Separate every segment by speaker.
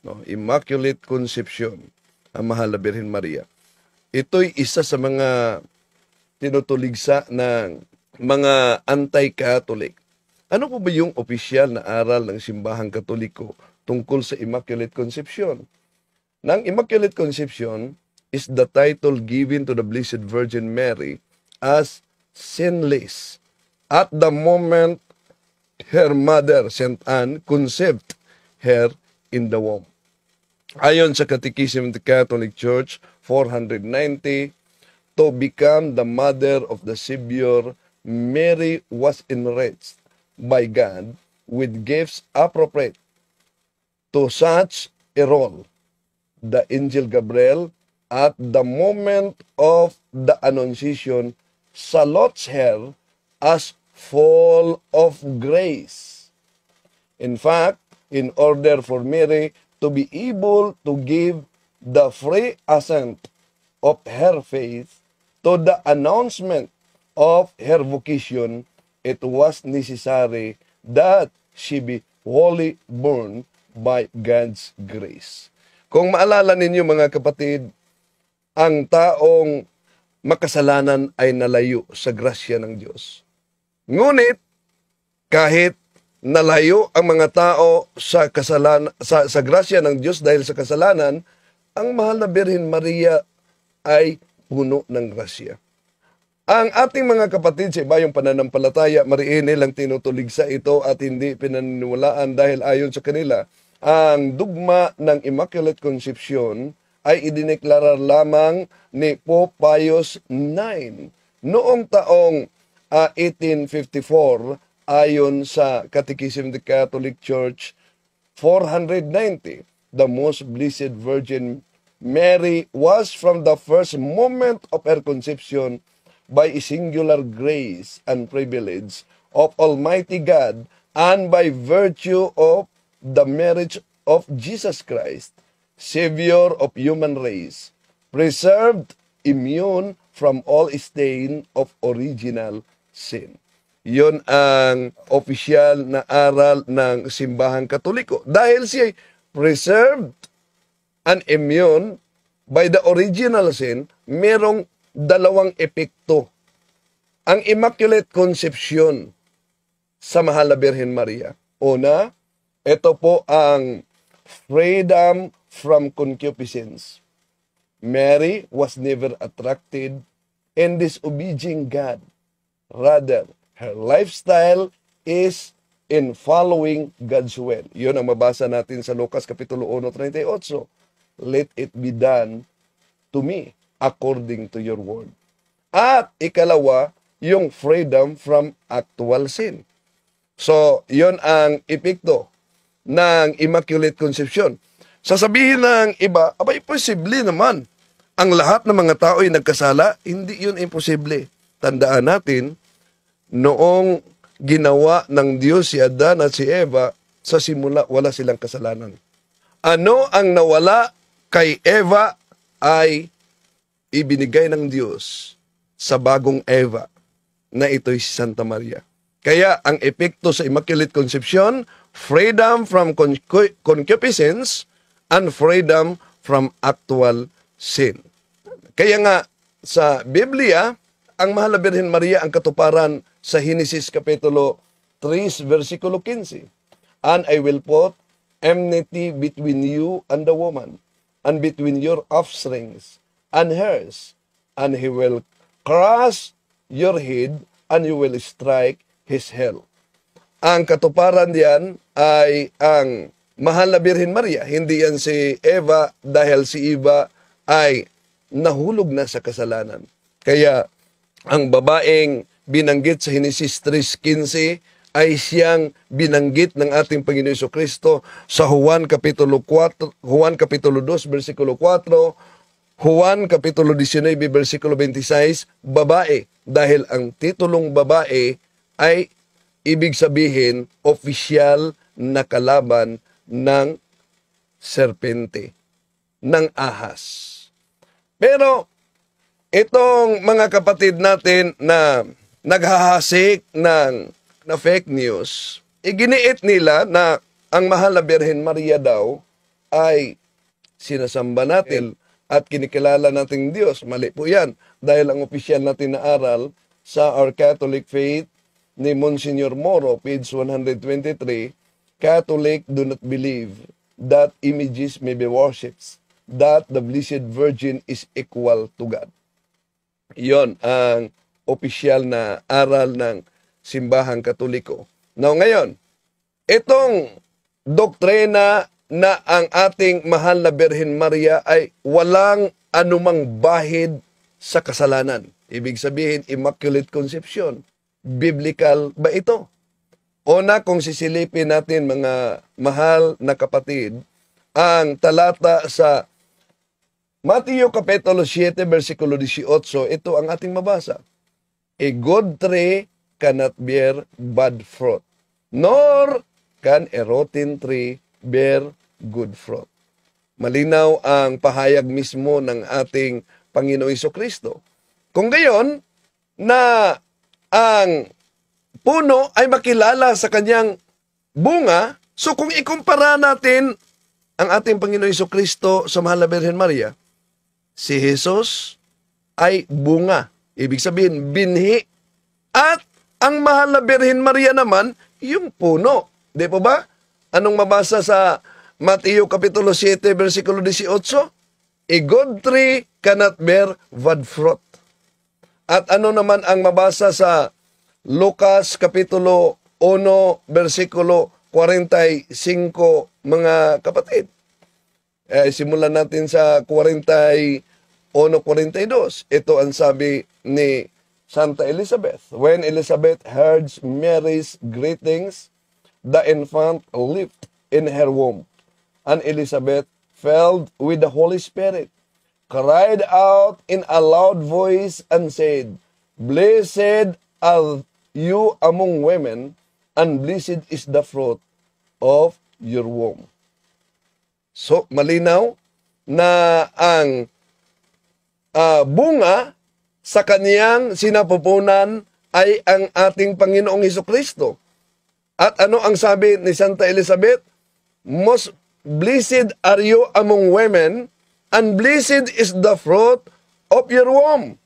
Speaker 1: No? Immaculate Conception, ang mahal na Birhen Maria. Ito'y isa sa mga tinutuligsa ng mga anti-Catholic. Ano po ba yung opisyal na aral ng simbahang Katoliko tungkol sa Immaculate Conception? Ng Immaculate Conception is the title given to the Blessed Virgin Mary as sinless at the moment her mother, Saint Anne, conceived her in the womb. Ayon sa Catechism of the Catholic Church 490, to become the mother of the Savior, Mary was enriched by God with gifts appropriate to such a role. The angel Gabriel, at the moment of the Annunciation, salutes her as full of grace. In fact, in order for Mary to be able to give the free assent of her faith to the announcement of her vocation, it was necessary that she be wholly born by God's grace. Kung maalala ninyo mga kapatid, ang taong makasalanan ay nalayo sa grasya ng Diyos. Ngunit, kahit nalayo ang mga tao sa grasya ng Diyos dahil sa kasalanan, ang mahal na Birhen Maria ay puno ng grasya. Ang ating mga kapatid sa ibayong pananampalataya, mariin nilang tinutulig sa ito at hindi pinaniniwalaan dahil ayon sa kanila, ang dugma ng Immaculate Conception ay idineklara lamang ni Pope Pius IX noong taong 1854 ayon sa Catechism of the Catholic Church 490. The Most Blessed Virgin Mary was from the first moment of her conception by a singular grace and privilege of Almighty God and by virtue of the marriage of Jesus Christ, Savior of human race, preserved immune from all stain of original sin. Yun ang opisyal na aral ng simbahang Katoliko. Dahil siya preserved and immune by the original sin, merong dalawang epekto. Ang Immaculate Conception sa mahal na Birhen Maria. Una, ito po ang freedom from concupiscence. Mary was never attracted in disobeying God. Rather, her lifestyle is in following God's will. Yun ang mabasa natin sa Lucas Kapitulo 1:38. Let it be done to me according to your word. At ikalawa, yung freedom from actual sin. So, yun ang epekto ng Immaculate Conception. Sasabihin ng iba, abay, posible naman. Ang lahat ng mga tao ay nagkasala, hindi yun imposible. Tandaan natin, noong ginawa ng Diyos si Adan at si Eva, sa simula wala silang kasalanan. Ano ang nawala kay Eva ay ibinigay ng Diyos sa bagong Eva, na ito'y si Santa Maria. Kaya ang epekto sa Immaculate Conception, freedom from concupiscence and freedom from actual sin. Kaya nga sa Biblia, ang mahal na Birhen Maria ang katuparan sa Genesis Kapitulo 3, versikulo 15. And I will put enmity between you and the woman, and between your offsprings and hers, and he will crush your head, and you will strike his heel. Ang katuparan diyan ay ang mahal na Birhen Maria. Hindi yan si Eva dahil si Eva ay nahulog na sa kasalanan. Kaya ang babaeng binanggit sa Genesis 3:15 ay siyang binanggit ng ating Panginoon Jesucristo sa Juan Kapitulo 2, versikulo 4, Juan Kapitulo 19, versikulo 26, babae. Dahil ang titulong babae ay ibig sabihin opisyal na kalaban ng serpente, ng ahas. Pero itong mga kapatid natin na naghahasik na fake news, iginiit nila na ang mahal na Birhen Maria daw ay sinasamba natin at kinikilala nating Diyos. Mali po yan. Dahil ang opisyal natin na aral sa Our Catholic Faith ni Monsignor Moro, page 123, Catholic do not believe that images may be worshipped, that the Blessed Virgin is equal to God. Iyon ang opisyal na aral ng Simbahang Katoliko. Now ngayon, itong doktrina na ang ating mahal na Birhen Maria ay walang anumang bahid sa kasalanan. Ibig sabihin, Immaculate Conception. Biblical ba ito? Una, kung sisilipin natin mga mahal na kapatid, ang talata sa Mateo Kapitulo 7, versikulo 18, ito ang ating mabasa. A good tree cannot bear bad fruit, nor can a rotten tree bear good fruit. Malinaw ang pahayag mismo ng ating Panginoong Jesucristo. Kung gayon, na ang puno ay makilala sa kanyang bunga, so kung ikumpara natin ang ating Panginoong Jesucristo sa mahal na Birhen Maria, si Jesus ay bunga. Ibig sabihin, binhi. At ang mahal na Birhen Maria naman, yung puno. Di po ba? Anong mabasa sa Mateo Kapitulo 7, versikulo 18? A good tree cannot bear bad fruit. At ano naman ang mabasa sa Lucas Kapitulo 1, versikulo 45, mga kapatid? Simulan natin sa 41, 42. Ito ang sabi ni Santa Elizabeth. When Elizabeth heard Mary's greetings, the infant leaped in her womb, and Elizabeth, filled with the Holy Spirit, cried out in a loud voice and said, Blessed are you among women, and blessed is the fruit of your womb. So, malinaw na ang bunga sa kaniyang sinapupunan ay ang ating Panginoong Jesucristo. At ano ang sabi ni Santa Elizabeth? Most blessed are you among women, and blessed is the fruit of your womb.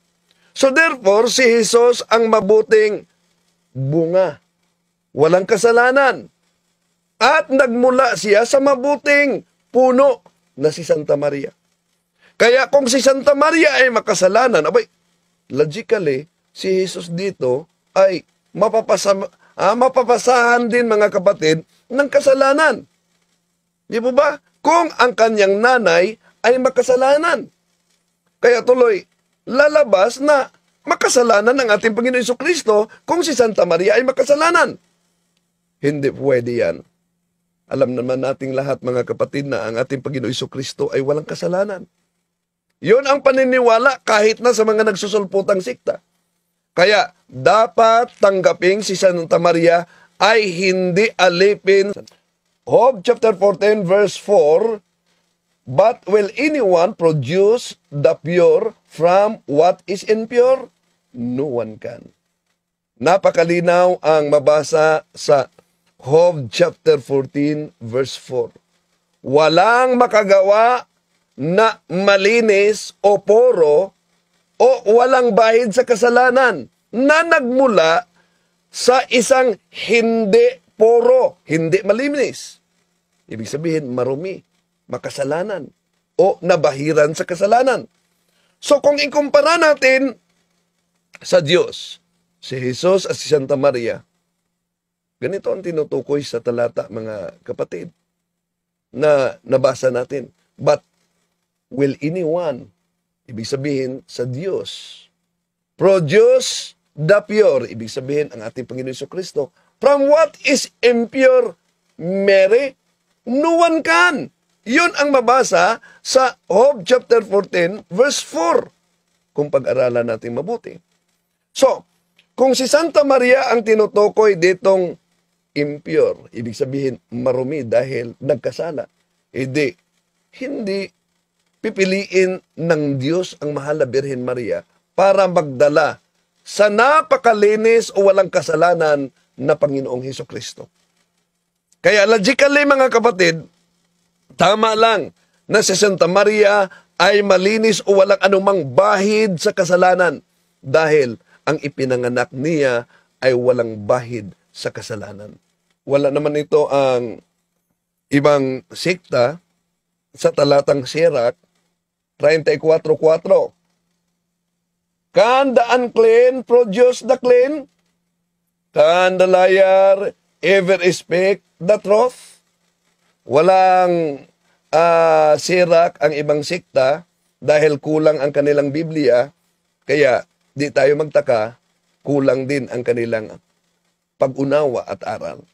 Speaker 1: So therefore, si Jesus ang mabuting bunga. Walang kasalanan. At nagmula siya sa mabuting puno na si Santa Maria. Kaya kung si Santa Maria ay makasalanan, abay, logically, si Jesus dito ay mapapasahan din mga kapatid ng kasalanan. Di po ba? Kung ang kanyang nanay ay makasalanan. Kaya tuloy, lalabas na makasalanan ng ating Panginoon Jesucristo kung si Santa Maria ay makasalanan. Hindi pwede yan. Alam naman nating lahat mga kapatid na ang ating Panginoon Jesucristo ay walang kasalanan. Yun ang paniniwala kahit na sa mga nagsusulputang sikta. Kaya dapat tanggaping si Santa Maria ay hindi alipin. Job chapter 14 verse 4, But will anyone produce the pure from what is impure? No one can. Napakalinaw ang mabasa sa Job chapter 14 verse 4. Walang makagawa na malinis o puro o walang bahid sa kasalanan na nagmula sa isang hindi puro, hindi malinis. Ibig sabihin, marumi, makasalanan, o nabahiran sa kasalanan. So kung ikumpara natin sa Diyos, si Jesus at si Santa Maria, ganito ang tinutukoy sa talata, mga kapatid, na nabasa natin. But will anyone, ibig sabihin sa Diyos, produce the pure, ibig sabihin ang ating Panginoon Jesucristo, from what is impure, Mary, no one can. Yun ang mabasa sa Job chapter 14, verse 4, kung pag-aralan natin mabuti. So, kung si Santa Maria ang tinutukoy ditong impure, ibig sabihin marumi dahil nagkasala, hindi pipiliin ng Diyos ang mahal na Birhen Maria para magdala sa napakalinis o walang kasalanan na Panginoong Hesukristo. Kaya logically mga kapatid, Tama lang na si Santa Maria ay malinis o walang anumang bahid sa kasalanan dahil ang ipinanganak niya ay walang bahid sa kasalanan. Wala naman ito ang ibang sikta sa talatang Sirach 34:4. Can the unclean produce the clean? Can the liar ever speak the truth? Walang sirak ang ibang sikta dahil kulang ang kanilang Biblia, kaya di tayo magtaka, kulang din ang kanilang pag-unawa at aral.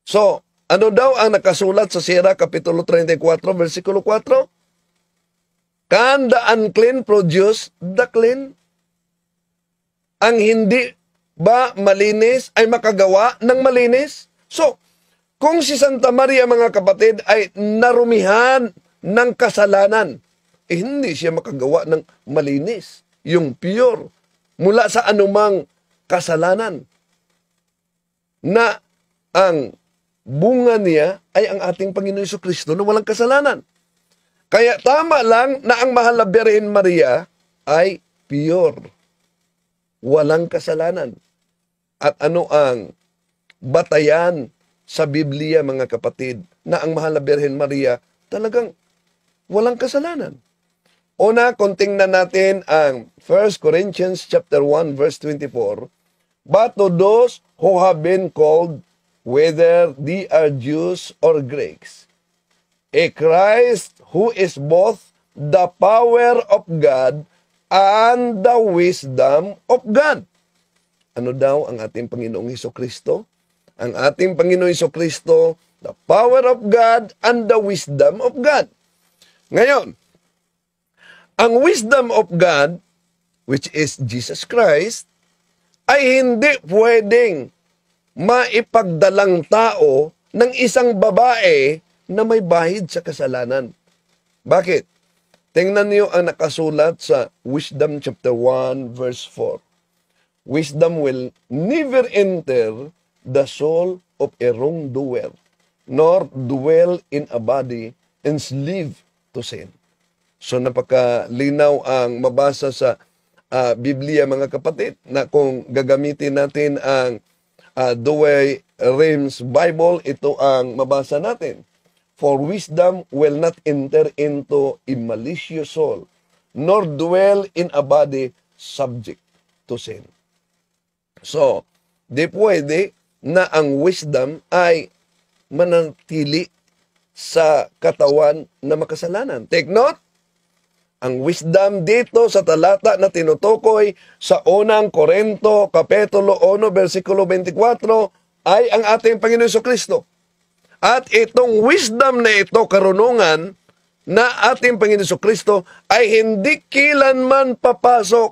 Speaker 1: So, ano daw ang nakasulat sa Sirach Kapitulo 34, versikulo 4? Can the unclean produce the clean? Ang hindi ba malinis ay makagawa ng malinis? So, kung si Santa Maria, mga kapatid, ay narumihan ng kasalanan, hindi siya makagawa ng malinis, yung pure, mula sa anumang kasalanan, na ang bunga niya ay ang ating Panginoon Jesucristo na walang kasalanan. Kaya tama lang na ang mahal na Birhen Maria ay pure, walang kasalanan. At ano ang batayan sa Biblia, mga kapatid, na ang mahal na Birhen Maria talagang walang kasalanan? Una, kung tingnan natin ang 1 Corinthians chapter 1 verse 24, but to those who have been called, whether they are Jews or Greeks, a Christ who is both the power of God and the wisdom of God. Ano daw ang ating Panginoong Hesukristo? Ang ating Panginoong Hesukristo, the power of God and the wisdom of God. Ngayon, ang wisdom of God, which is Jesus Christ, ay hindi pwedeng maipagdalang tao ng isang babae na may bahid sa kasalanan. Bakit? Tingnan niyo ang nakasulat sa Wisdom chapter 1 verse 4. Wisdom will never enter the soul of a wrongdoer, nor dwell in a body enslaved to sin. So napakalinaw ang mabasa sa Biblia, mga kapatid, na kung gagamitin natin ang Douay Rheims Bible, ito ang mabasa natin. For wisdom will not enter into a malicious soul, nor dwell in a body subject to sin. So, di pwede na ang wisdom ay manatili sa katawan na makasalanan. Take note, ang wisdom dito sa talata na tinutukoy sa unang Korinto, Kapitulo 1, versikulo 24, ay ang ating Panginoon Jesucristo. At itong wisdom na ito, karunungan na ating Panginoon Jesucristo, ay hindi kilanman papasok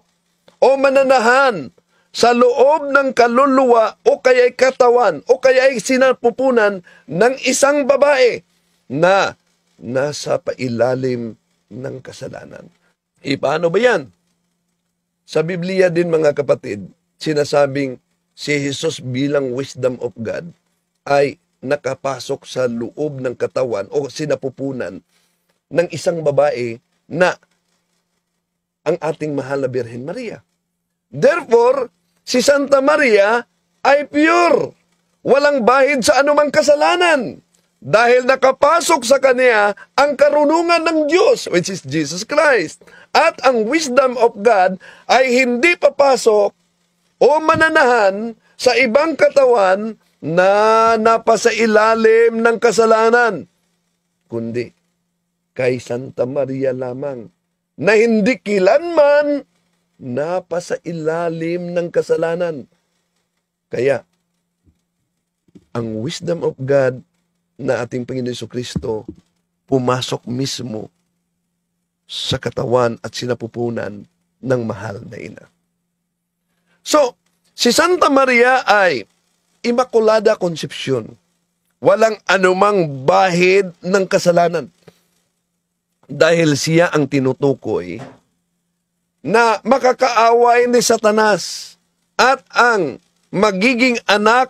Speaker 1: o mananahan sa loob ng kaluluwa o kaya'y katawan o kaya'y sinapupunan ng isang babae na nasa pailalim ng kasalanan. Paano ba yan? Sa Biblia din, mga kapatid, sinasabing si Jesus bilang wisdom of God ay nakapasok sa loob ng katawan o sinapupunan ng isang babae na ang ating mahal na Birhen Maria. Therefore, si Santa Maria ay pure, walang bahid sa anumang kasalanan, dahil nakapasok sa kanya ang karunungan ng Diyos, which is Jesus Christ. At ang wisdom of God ay hindi papasok o mananahan sa ibang katawan na napasa ilalim ng kasalanan, kundi kay Santa Maria lamang, na hindi kilanman napasa ilalim ng kasalanan. Kaya, ang wisdom of God na ating Panginoon Jesucristo pumasok mismo sa katawan at sinapupunan ng mahal na ina. So, si Santa Maria ay Immaculada Concepcion. Walang anumang bahid ng kasalanan. Dahil siya ang tinutukoy na makakaaway ni Satanas at ang magiging anak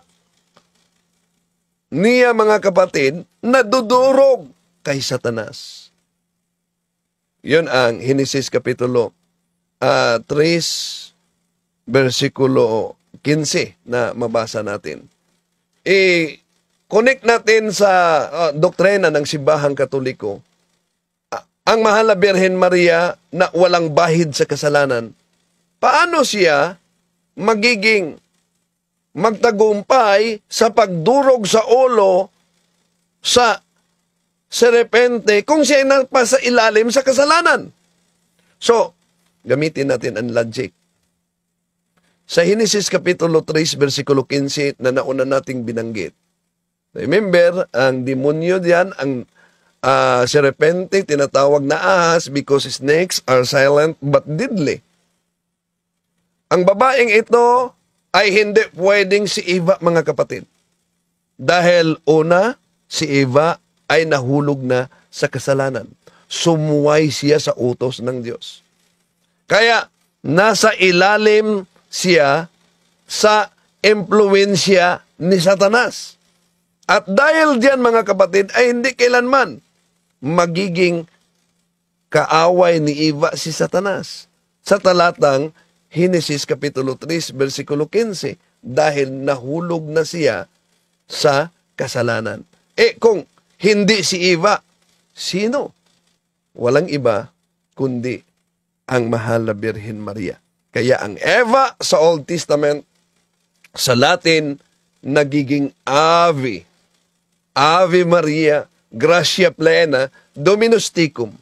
Speaker 1: niya, mga kapatid, na dudurog kay Satanas. Yun ang Henesis Kapitulo 3, versikulo 15 na mabasa natin. I-connect natin sa doktrina ng Simbahang Katoliko. Ang mahal na Birhen Maria na walang bahid sa kasalanan, paano siya magiging magtagumpay sa pagdurog sa ulo sa serpente kung siya ay napasa ilalim sa kasalanan? So, gamitin natin ang logic. Sa Henesis Kapitulo 3, versikulo 15 na nauna nating binanggit. Remember, ang demonyo diyan, ang serpente, tinatawag na ahas because snakes are silent but deadly. Ang babaeng ito ay hindi pwedeng si Eva, mga kapatid. Dahil una, si Eva ay nahulog na sa kasalanan. Sumuway siya sa utos ng Diyos. Kaya, nasa ilalim siya sa impluensya ni Satanas. At dahil diyan, mga kapatid, ay hindi kailanman magiging kaaway ni Eva si Satanas. Sa talatang Henesis Kapitulo 3, versikulo 15, dahil nahulog na siya sa kasalanan. Kung hindi si Eva, sino? Walang iba kundi ang mahal na Birhen Maria. Kaya ang Eva sa Old Testament, sa Latin, nagiging Ave. Ave Maria, Gracia Plena, Dominus Tecum.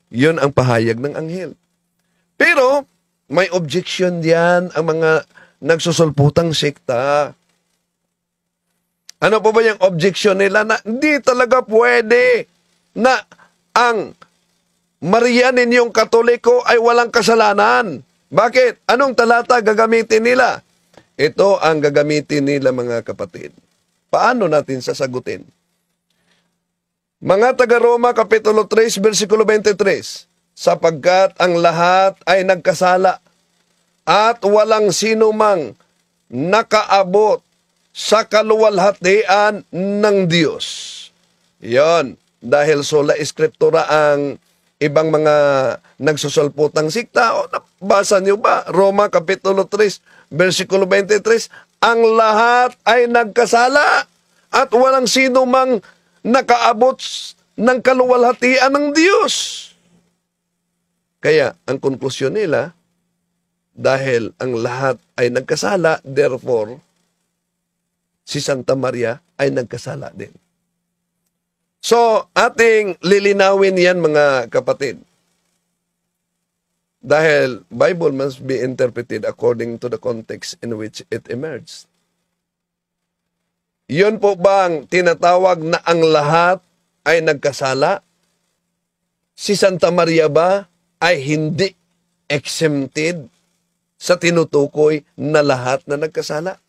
Speaker 1: Yun ang pahayag ng anghel. Pero, may objection diyan ang mga nagsusulputang sekta. Ano po ba yung objection nila na hindi talaga pwede na ang Maria ninyong Katoliko ay walang kasalanan? Bakit? Anong talata gagamitin nila? Ito ang gagamitin nila, mga kapatid. Paano natin sasagutin? Mga taga-Roma, Kapitulo 3, versikulo 23, sapagkat ang lahat ay nagkasala at walang sino mang nakaabot sa kaluwalhatian ng Diyos. Yon, dahil sola eskriptura ang ibang mga nagsusulputang sikta. O, nabasa niyo ba? Roma Kapitulo 3, versikulo 23, ang lahat ay nagkasala at walang sino mang nakaabot ng kaluwalhatian ng Diyos. Kaya, ang konklusyon nila, dahil ang lahat ay nagkasala, therefore, si Santa Maria ay nagkasala din. So, ating lilinawin yan, mga kapatid. Dahil Bible must be interpreted according to the context in which it emerged. Yun po bang tinatawag na ang lahat ay nagkasala? Si Santa Maria ba ay hindi exempted sa tinutukoy na lahat na nagkasala?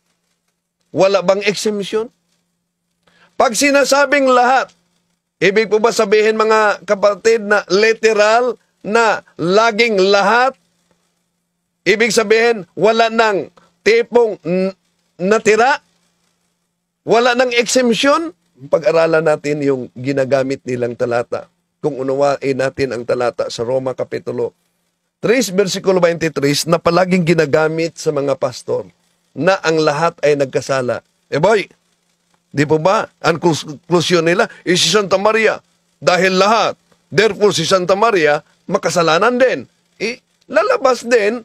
Speaker 1: Wala bang exemption? Pag sinasabing lahat, ibig po ba sabihin, mga kapatid, na literal na laging lahat? Ibig sabihin, wala nang tipong natira? Wala nang exemption? Pag-aralan natin yung ginagamit nilang talata. Kung unawain natin ang talata sa Roma Kapitulo 3, versikulo 23, na palaging ginagamit sa mga pastor, na ang lahat ay nagkasala. Boy, di po ba? Ang konklusyon nila, si Santa Maria, dahil lahat, therefore si Santa Maria, makasalanan din. Lalabas din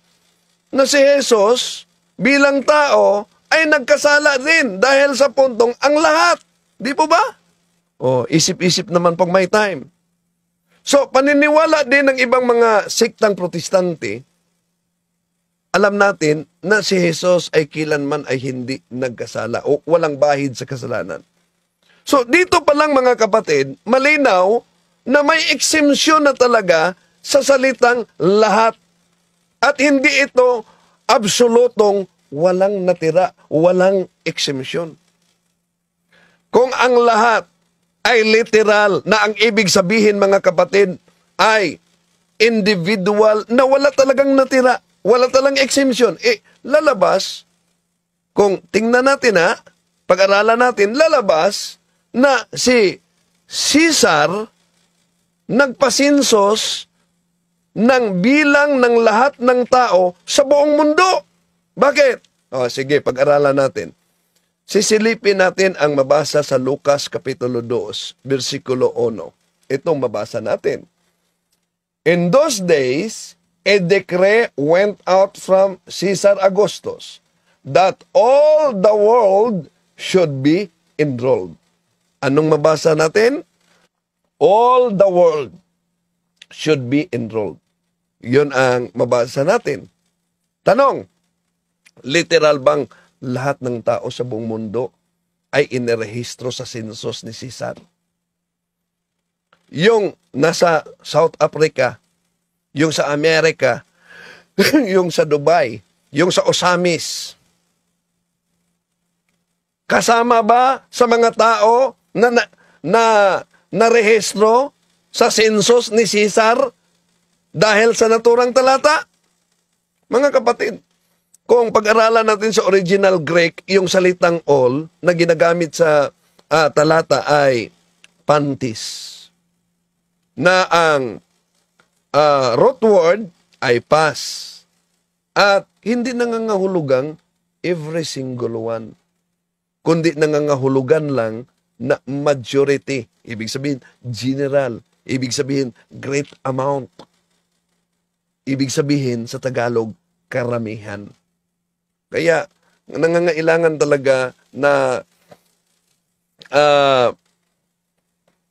Speaker 1: na si Jesus bilang tao ay nagkasala din dahil sa puntong ang lahat. Di po ba? Isip-isip naman pag may time. So, paniniwala din ng ibang mga sektang protestante, alam natin na si Jesus ay kilanman ay hindi nagkasala o walang bahid sa kasalanan. So, dito pa lang, mga kapatid, malinaw na may exemption na talaga sa salitang lahat. At hindi ito absolutong walang natira, walang exemption. Kung ang lahat ay literal na ang ibig sabihin, mga kapatid, ay individual na wala talagang natira, wala talagang exemption, lalabas, kung tingnan natin pag-aralan natin, lalabas na si Caesar nagpasinsos ng bilang ng lahat ng tao sa buong mundo. Bakit? Sige, pag-aralan natin. Sisilipin natin ang mabasa sa Lucas Kapitulo 2, versikulo 1. Itong mabasa natin. In those days, a decree went out from Caesar Augustus that all the world should be enrolled. Anong mabasa natin? All the world should be enrolled. Yun ang mabasa natin. Tanong, literal bang lahat ng tao sa buong mundo ay inirehistro sa sensus ni Caesar? Yung nasa South Africa, yung sa Amerika, yung sa Dubai, yung sa Osamis, kasama ba sa mga tao na narehistro sa sensus ni Caesar dahil sa naturang talata? Mga kapatid, kung pag-aralan natin sa original Greek, yung salitang all na ginagamit sa talata ay pantis, na ang root word ay pas, at hindi nangangahulugang every single one, kundi nangangahulugan lang na majority. Ibig sabihin, general. Ibig sabihin, great amount. Ibig sabihin, sa Tagalog, karamihan. Kaya, nangangailangan talaga na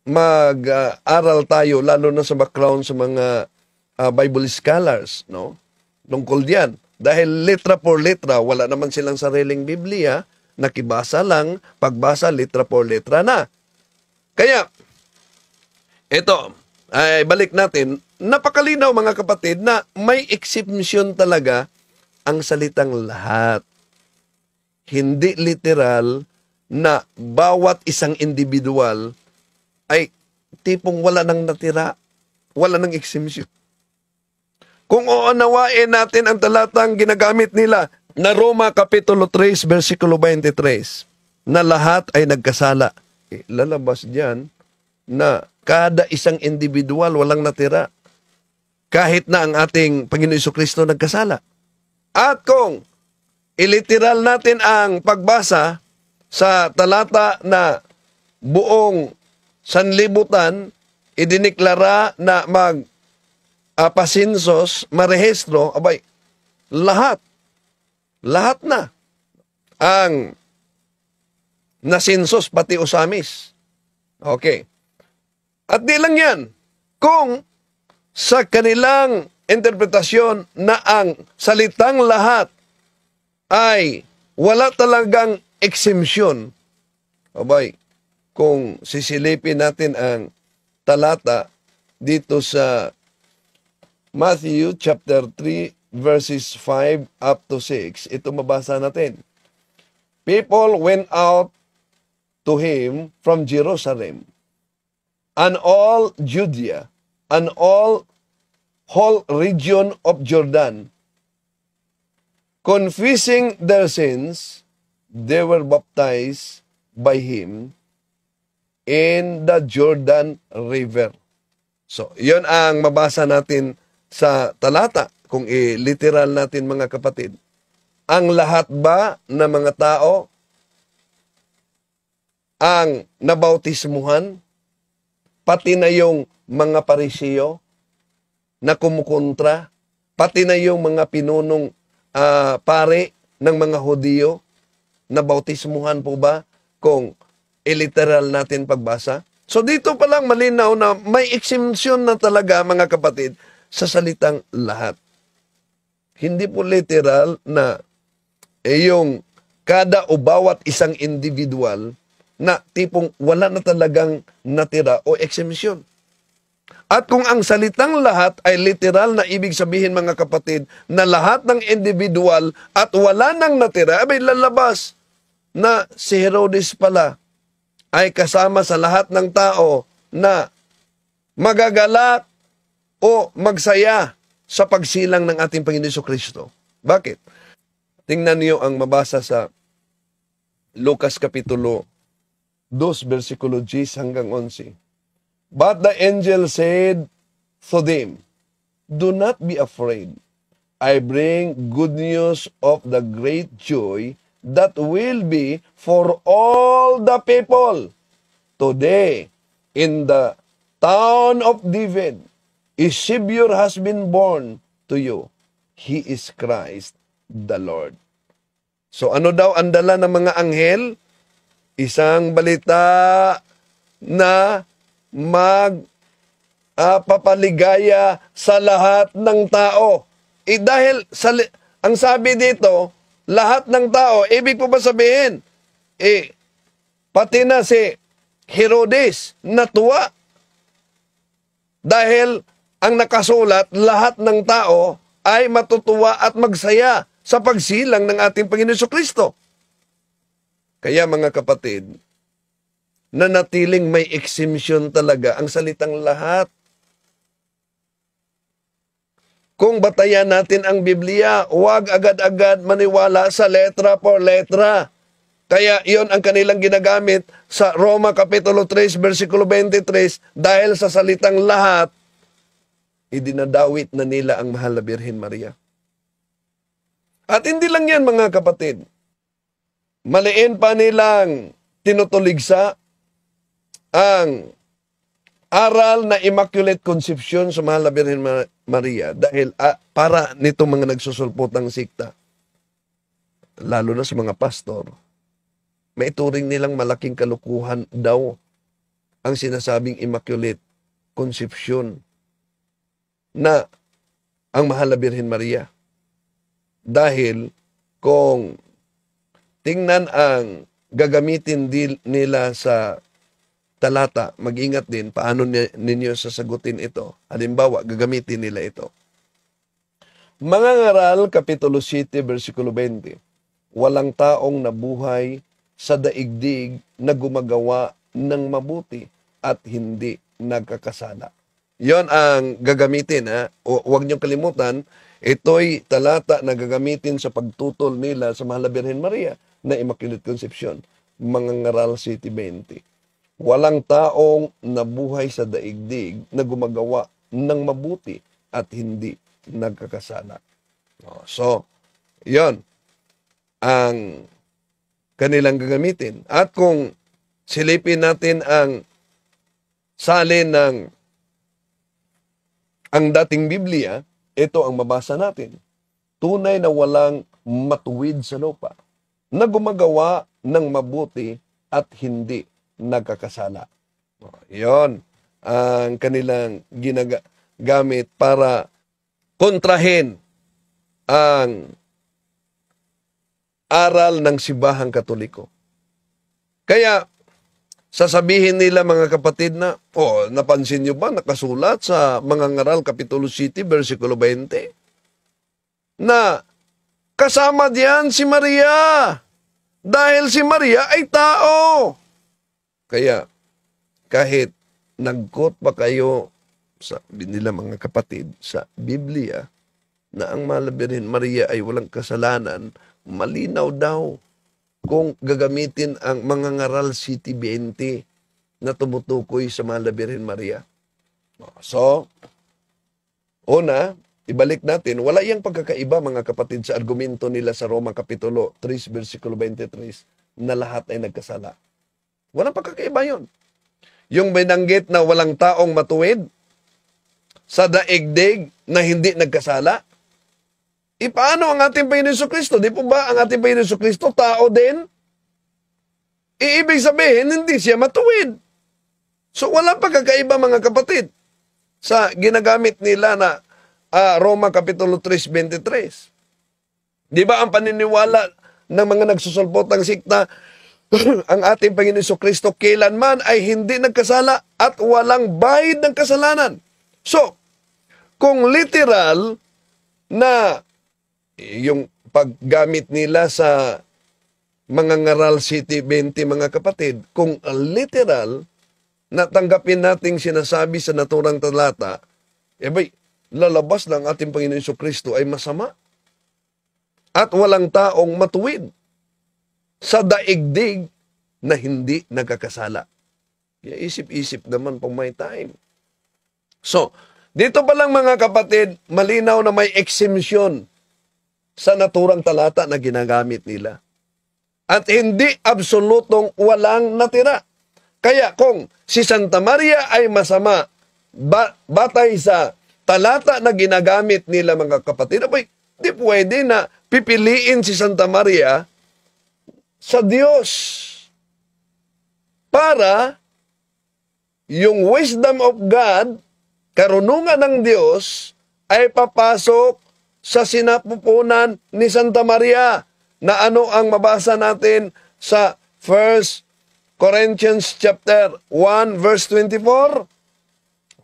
Speaker 1: mag-aral tayo, lalo na sa background sa mga Bible scholars, no? Tungkol diyan. Dahil letra por letra, wala naman silang sariling Biblia, nakibasa lang, pagbasa, letra por letra na. Kaya, ito, ay balik natin, napakalinaw mga kapatid na may exemption talaga ang salitang lahat. Hindi literal na bawat isang individual ay tipong wala nang natira, wala nang exemption. Kung uunawain natin ang talatang ginagamit nila na Roma Kapitulo 3, versikulo 23, na lahat ay nagkasala, lalabas diyan na kada isang individual walang natira, kahit na ang ating Panginoon Jesucristo nagkasala. At kung iliteral natin ang pagbasa sa talata na buong sanlibutan idiniklara na pasinsos, marehistro, abay, lahat na ang nasinsos, pati Osamis. Okay. At di lang yan, kung sa kanilang interpretasyon na ang salitang lahat ay wala talagang exemption, abay, kung sisilipin natin ang talata dito sa Matthew chapter 3 verses 5 up to 6, ito mabasa natin. People went out to him from Jerusalem and all Judea and all whole region of Jordan, confessing their sins. They were baptized by him in the Jordan River. So, yun ang mabasa natin sa talata. Kung i-literal natin mga kapatid, ang lahat ba na mga tao ang nabautismuhan, pati na yung mga Parisiyo na kumukontra, pati na yung mga pinunong pare ng mga Hudiyo, na bautismuhan po ba kung iliteral natin pagbasa? So dito pa lang malinaw na may exemption na talaga mga kapatid sa salitang lahat. Hindi po literal na yung kada o bawat isang individual na tipong wala na talagang natira o exemption. At kung ang salitang lahat ay literal na ibig sabihin mga kapatid na lahat ng individual at wala nang natira, abay lalabas na si Herodes pala ay kasama sa lahat ng tao na magagalak o magsaya sa pagsilang ng ating Panginoon Jesucristo. Bakit? Tingnan niyo ang mabasa sa Lucas Kapitulo 2, versikulo 10 hanggang 11. But the angel said to them, "Do not be afraid. I bring good news of the great joy that will be for all the people. Today, in the town of David, a Savior has been born to you. He is Christ the Lord." So ano daw ang dala ng mga anghel? Isang balita na papaligaya sa lahat ng tao. Dahil ang sabi dito, lahat ng tao, ibig po ba sabihin, pati na si Herodes natuwa. Dahil ang nakasulat, lahat ng tao ay matutuwa at magsaya sa pagsilang ng ating Panginoon Jesucristo. Kaya mga kapatid, nanatiling may exemption talaga ang salitang lahat. Kung batayan natin ang Biblia, huwag agad-agad maniwala sa letra por letra. Kaya iyon ang kanilang ginagamit sa Roma Kapitulo 3, versikulo 23, dahil sa salitang lahat, idinadawit na nila ang mahal na Birhen Maria. At hindi lang yan mga kapatid. Maliin pa nilang tinutuligsa ang aral na Immaculate Conception sa mahal na Birhen Maria dahil para nito mga nagsusulpotang sikta, lalo na sa mga pastor, maituring nilang malaking kalukuhan daw ang sinasabing Immaculate Conception na ang mahal na Birhen Maria. Dahil kung tingnan ang gagamitin nila sa talata, mag-ingat din paano ninyo sasagutin ito. Halimbawa, gagamitin nila ito. Mga ngaral, Kapitulo 7, versikulo 20. Walang taong nabuhay sa daigdig na gumagawa ng mabuti at hindi nagkakasala. Yon ang gagamitin. Huwag niyong kalimutan, ito'y talata na gagamitin sa pagtutol nila sa mahal na Birhen Maria na Immaculate Conception. Mga ngaral 7:20. Walang taong nabuhay sa daigdig na gumagawa ng mabuti at hindi nagkakasala. So, yon ang kanilang gagamitin. At kung silipin natin ang salin ng ang dating Biblia, ito ang mabasa natin. Tunay na walang matuwid sa lupa na gumagawa ng mabuti at hindi nagkakasala. Yon ang kanilang ginagamit para kontrahin ang aral ng Simbahang Katoliko. Kaya, sasabihin nila mga kapatid na, napansin nyo ba nakasulat sa mga ngaral Kapitulo 7, versikulo 20, na kasama diyan si Maria dahil si Maria ay tao. Kaya, kahit nagkot pa kayo, sabi nila mga kapatid, sa Biblia, na ang mahal na Birhen Maria ay walang kasalanan, malinaw daw kung gagamitin ang mga ngaral 7:20 na tumutukoy sa mahal na Birhen Maria. So, una, ibalik natin, wala iyang pagkakaiba mga kapatid sa argumento nila sa Roma Kapitulo 3, versikulo 23, na lahat ay nagkasala. Walang pagkakaiba yun. Yung binanggit na walang taong matuwid sa daigdig na hindi nagkasala, paano ang ating Panginoon Jesucristo? Di po ba ang ating Panginoon Jesucristo tao din? Ibig sabihin, hindi siya matuwid. So, walang pagkakaiba mga kapatid sa ginagamit nila na Roma Kapitulo 3:23. Di ba ang paniniwala ng mga nagsusulpotang sikta, ang ating Panginoon Jesucristo kailanman ay hindi nagkasala at walang bahid ng kasalanan. So, kung literal na yung paggamit nila sa mga ngaral 7:20 mga kapatid, kung literal na tanggapin nating sinasabi sa naturang talata, lalabas ng ating Panginoon Jesucristo ay masama at walang taong matuwid sa daigdig na hindi nagkakasala. Kaya isip-isip naman pag may time. So, dito pa lang mga kapatid, malinaw na may exemption sa naturang talata na ginagamit nila. At hindi absolutong walang natira. Kaya kung si Santa Maria ay masama, batay sa talata na ginagamit nila mga kapatid, abay, di pwede na pipiliin si Santa Maria sa Diyos para yung wisdom of God, karunungan ng Diyos, ay papasok sa sinapupunan ni Santa Maria, na ano ang mabasa natin sa 1 Corinthians chapter 1 verse 24?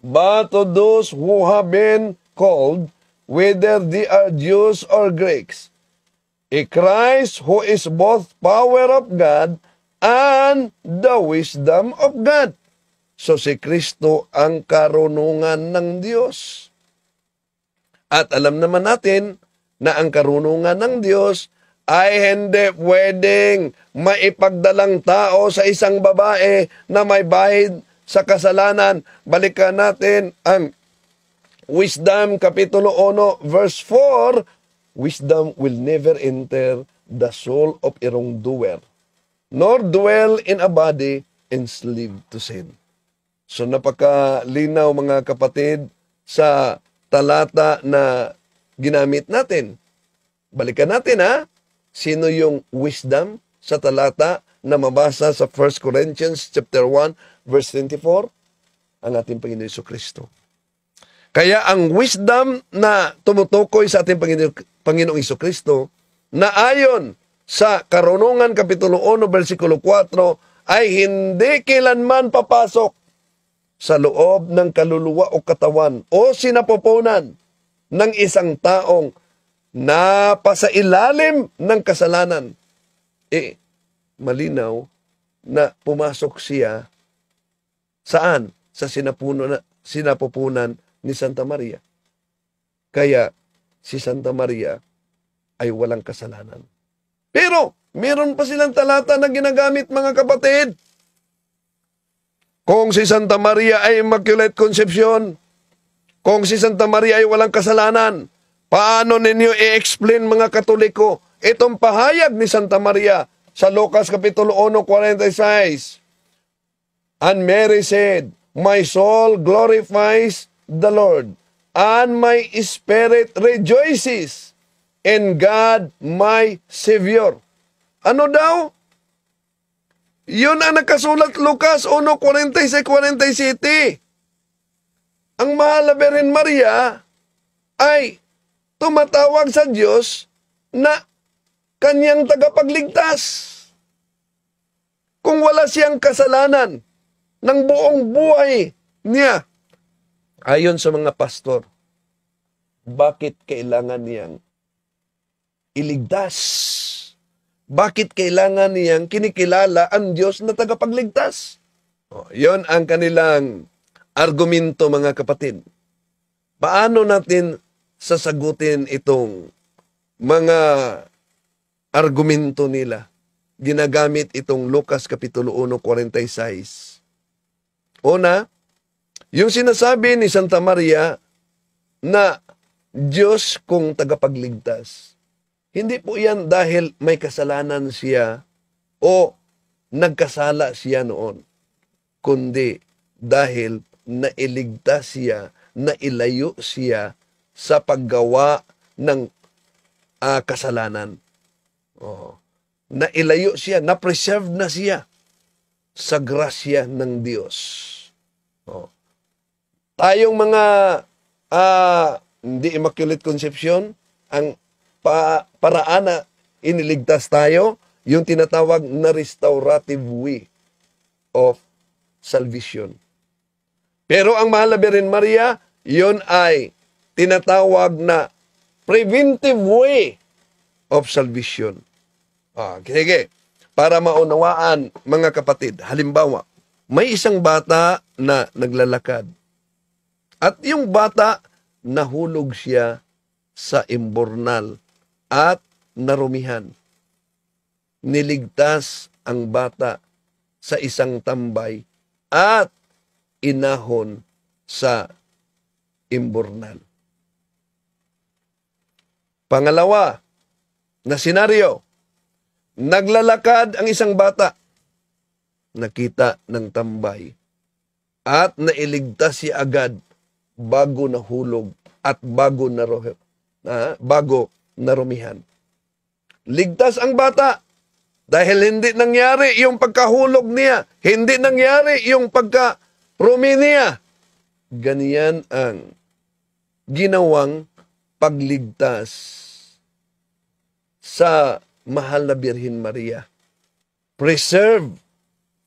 Speaker 1: But to those who have been called, whether they are Jews or Greeks, a Christ who is both power of God and the wisdom of God. So si Kristo ang karunungan ng Diyos. At alam naman natin na ang karunungan ng Diyos ay hindi pwedeng maipagdalang tao sa isang babae na may bahid sa kasalanan. Balikan natin ang Wisdom Kapitulo 1 verse 4. Wisdom will never enter the soul of a wrongdoer, nor dwell in a body enslaved to sin. So napakalinaw mga kapatid sa talata na ginamit natin. Balikan natin sino yung wisdom sa talata na mabasa sa 1 Corinthians chapter 1 verse 24? Ang ating Panginoon Jesucristo. Kaya ang wisdom na tumutukoy sa ating Panginoong Jesucristo na ayon sa Karunungan Kapitulo 1 versikulo 4 ay hindi kailanman papasok sa loob ng kaluluwa o katawan o sinapupunan ng isang taong napasailalim ng kasalanan. Malinaw na pumasok siya saan? Sa sinapupunan ni Santa Maria. Kaya si Santa Maria ay walang kasalanan. Pero meron pa silang talata na ginagamit mga kapatid. Kung si Santa Maria ay Immaculate Conception, kung si Santa Maria ay walang kasalanan, paano ninyo i-explain mga Katoliko itong pahayag ni Santa Maria sa Lucas Kapitulo 1:46? And Mary said, my soul glorifies the Lord, and my spirit rejoices in God my Savior. Ano daw? Yun ang nakasulat Lucas 1:46-47. Ang mahal na Birhen Maria ay tumatawag sa Diyos na kanyang tagapagligtas. Kung wala siyang kasalanan ng buong buhay niya, ayon sa mga pastor, bakit kailangan niyang iligtas? Bakit kailangan niyang kinikilala ang Diyos na tagapagligtas? Yon ang kanilang argumento mga kapatid. Paano natin sasagutin itong mga argumento nila? Ginagamit itong Lucas Kapitulo 1:46. Una, yung sinasabi ni Santa Maria na Diyos kung tagapagligtas. Hindi po yan dahil may kasalanan siya o nagkasala siya noon, kundi dahil nailigtas siya, nailayo siya sa paggawa ng kasalanan. Nailayo siya, na-preserve na siya sa grasya ng Diyos. Tayong mga hindi Immaculate Conception, ang paraan na iniligtas tayo, yung tinatawag na restorative way of salvation. Pero ang mahal na Birhen Maria, yun ay tinatawag na preventive way of salvation. Sige, para maunawaan mga kapatid, halimbawa, may isang bata na naglalakad. At yung bata, nahulog siya sa imbornal at narumihan. Niligtas ang bata sa isang tambay at inahon sa imburnal. Pangalawa na senaryo, naglalakad ang isang bata, nakita ng tambay, at nailigtas siya agad bago nahulog at bago narumihan. Ligtas ang bata dahil hindi nangyari yung pagkahulog niya, hindi nangyari yung pagkarumi niya. Ganyan ang ginawang pagligtas sa mahal na Birhen Maria. Preserved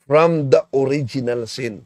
Speaker 1: from the original sin.